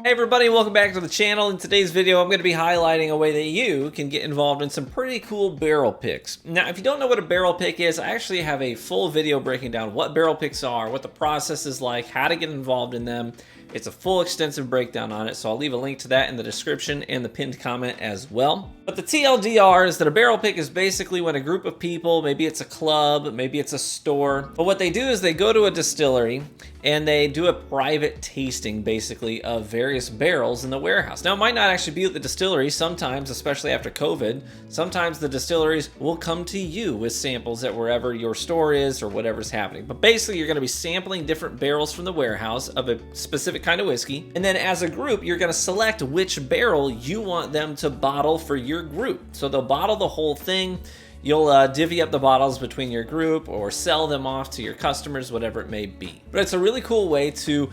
Hey everybody, welcome back to the channel. In today's video, I'm going to be highlighting a way that you can get involved in some pretty cool barrel picks. Now, if you don't know what a barrel pick is, I actually have a full video breaking down what barrel picks are, what the process is like, how to get involved in them. It's a full extensive breakdown on it, so I'll leave a link to that in the description and the pinned comment as well. But the TLDR is that a barrel pick is basically when a group of people, maybe it's a club, maybe it's a store, but what they do is they go to a distillery and they do a private tasting basically of various barrels in the warehouse. Now, it might not actually be at the distillery. Sometimes, especially after COVID, sometimes the distilleries will come to you with samples at wherever your store is or whatever's happening. But basically, you're going to be sampling different barrels from the warehouse of a specific kind of whiskey. And then as a group, you're going to select which barrel you want them to bottle for your group. So they'll bottle the whole thing. You'll divvy up the bottles between your group or sell them off to your customers, whatever it may be. But it's a really cool way to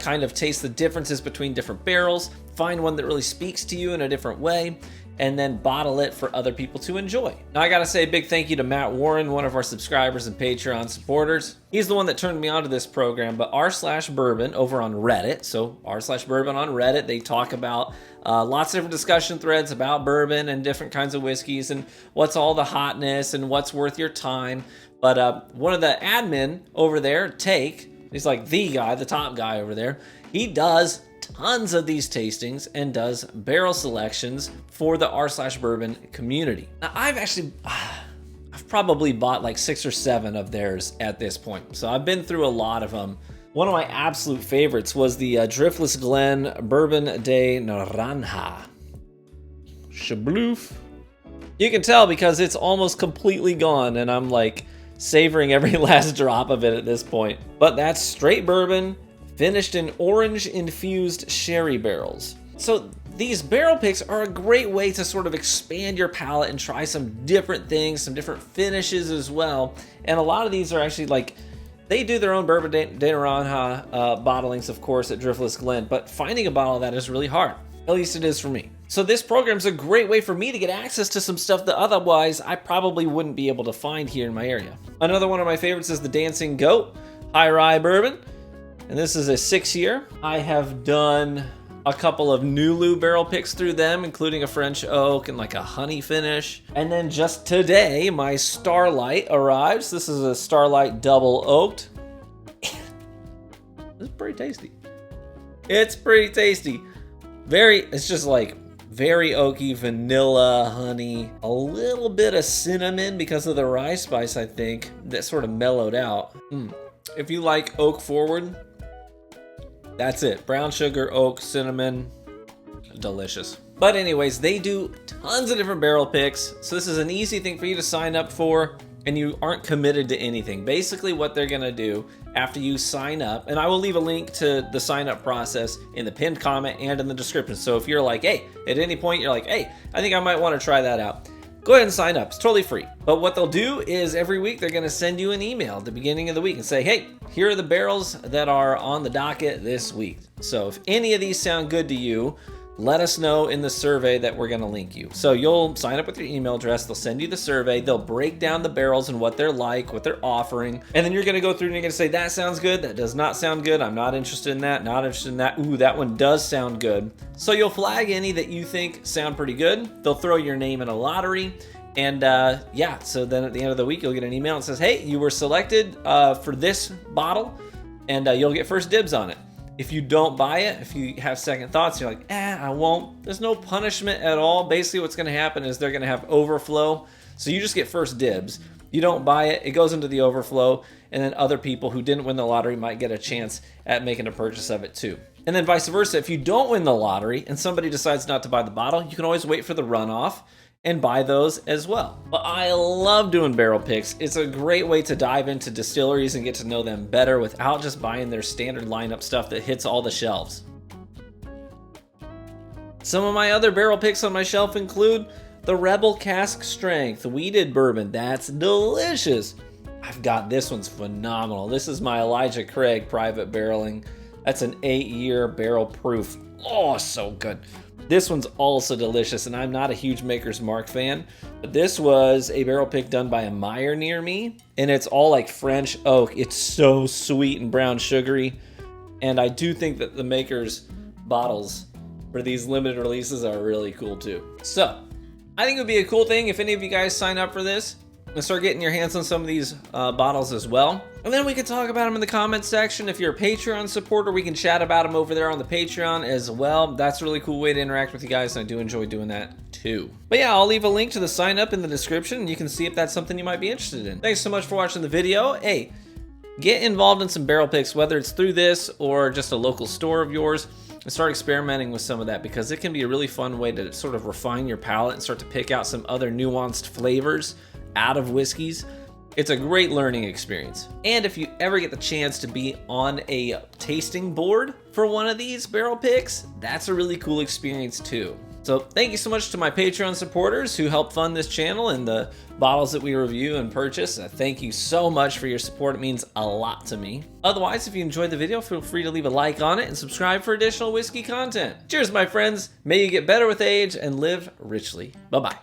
kind of taste the differences between different barrels, find one that really speaks to you in a different way, and then bottle it for other people to enjoy. Now, I gotta say a big thank you to Matt Warren, one of our subscribers and Patreon supporters. He's the one that turned me onto this program, but r/bourbon over on Reddit, so r/bourbon on Reddit, they talk about lots of different discussion threads about bourbon and different kinds of whiskeys and what's all the hotness and what's worth your time. But one of the admin over there, Take, he's like the guy, the top guy over there, he does tons of these tastings and does barrel selections for the r/bourbon community. Now, I've probably bought like 6 or 7 of theirs at this point, so I've been through a lot of them. One of my absolute favorites was the Driftless Glen Bourbon de Naranja. Shabloof. You can tell because it's almost completely gone, and I'm like savoring every last drop of it at this point. But that's straight bourbon, finished in orange-infused sherry barrels. So these barrel picks are a great way to sort of expand your palate and try some different things, some different finishes as well. And a lot of these are actually like, they do their own Bourbon de Naranja bottlings, of course, at Driftless Glen, but finding a bottle of that is really hard. At least it is for me. So this program's a great way for me to get access to some stuff that otherwise I probably wouldn't be able to find here in my area. Another one of my favorites is the Dancing Goat High Rye Bourbon. And this is a 6-year. I have done a couple of Nulu barrel picks through them, including a French oak and like a honey finish. And then just today, my Starlight arrives. This is a Starlight double oaked. It's pretty tasty. It's pretty tasty. It's just like very oaky, vanilla, honey, a little bit of cinnamon because of the rye spice, I think, that sort of mellowed out. If you like oak forward, that's it. Brown sugar, oak, cinnamon, delicious. But anyways, they do tons of different barrel picks. So this is an easy thing for you to sign up for, and you aren't committed to anything. Basically what they're gonna do after you sign up, and I will leave a link to the sign up process in the pinned comment and in the description. So if you're like, hey, at any point you're like, hey, I think I might wanna try that out, go ahead and sign up. It's totally free. But what they'll do is every week they're going to send you an email at the beginning of the week and say, hey, here are the barrels that are on the docket this week. So if any of these sound good to you, let us know in the survey that we're going to link you. So you'll sign up with your email address. They'll send you the survey. They'll break down the barrels and what they're like, what they're offering. And then you're going to go through and you're going to say, that sounds good. That does not sound good. I'm not interested in that. Not interested in that. Ooh, that one does sound good. So you'll flag any that you think sound pretty good. They'll throw your name in a lottery. And yeah, so then at the end of the week, you'll get an email that says, hey, you were selected for this bottle, and you'll get first dibs on it. If you don't buy it, if you have second thoughts, you're like, I won't. There's no punishment at all. Basically, what's going to happen is they're going to have overflow. So you just get first dibs. You don't buy it, it goes into the overflow, and then other people who didn't win the lottery might get a chance at making a purchase of it too. And then vice versa, if you don't win the lottery and somebody decides not to buy the bottle, you can always wait for the runoff and buy those as well. But I love doing barrel picks. It's a great way to dive into distilleries and get to know them better without just buying their standard lineup stuff that hits all the shelves. Some of my other barrel picks on my shelf include the Rebel Cask Strength Wheated Bourbon. That's delicious. I've got this one's phenomenal. This is my Elijah Craig private barreling. That's an 8-year barrel proof. Oh, so good. This one's also delicious, and I'm not a huge Maker's Mark fan, but this was a barrel pick done by a Meyer near me, and it's all like French oak. It's so sweet and brown sugary, and I do think that the Maker's bottles for these limited releases are really cool too. So I think it would be a cool thing if any of you guys sign up for this and start getting your hands on some of these bottles as well. And then we can talk about them in the comments section. If you're a Patreon supporter, we can chat about them over there on the Patreon as well. That's a really cool way to interact with you guys, and I do enjoy doing that too. But yeah, I'll leave a link to the sign up in the description, and you can see if that's something you might be interested in. Thanks so much for watching the video. Hey, get involved in some barrel picks, whether it's through this or just a local store of yours, and start experimenting with some of that, because it can be a really fun way to sort of refine your palate and start to pick out some other nuanced flavors out of whiskeys. It's a great learning experience. And if you ever get the chance to be on a tasting board for one of these barrel picks, that's a really cool experience too. So thank you so much to my Patreon supporters who help fund this channel and the bottles that we review and purchase. Thank you so much for your support. It means a lot to me. Otherwise, if you enjoyed the video, feel free to leave a like on it and subscribe for additional whiskey content. Cheers, my friends. May you get better with age and live richly. Bye-bye.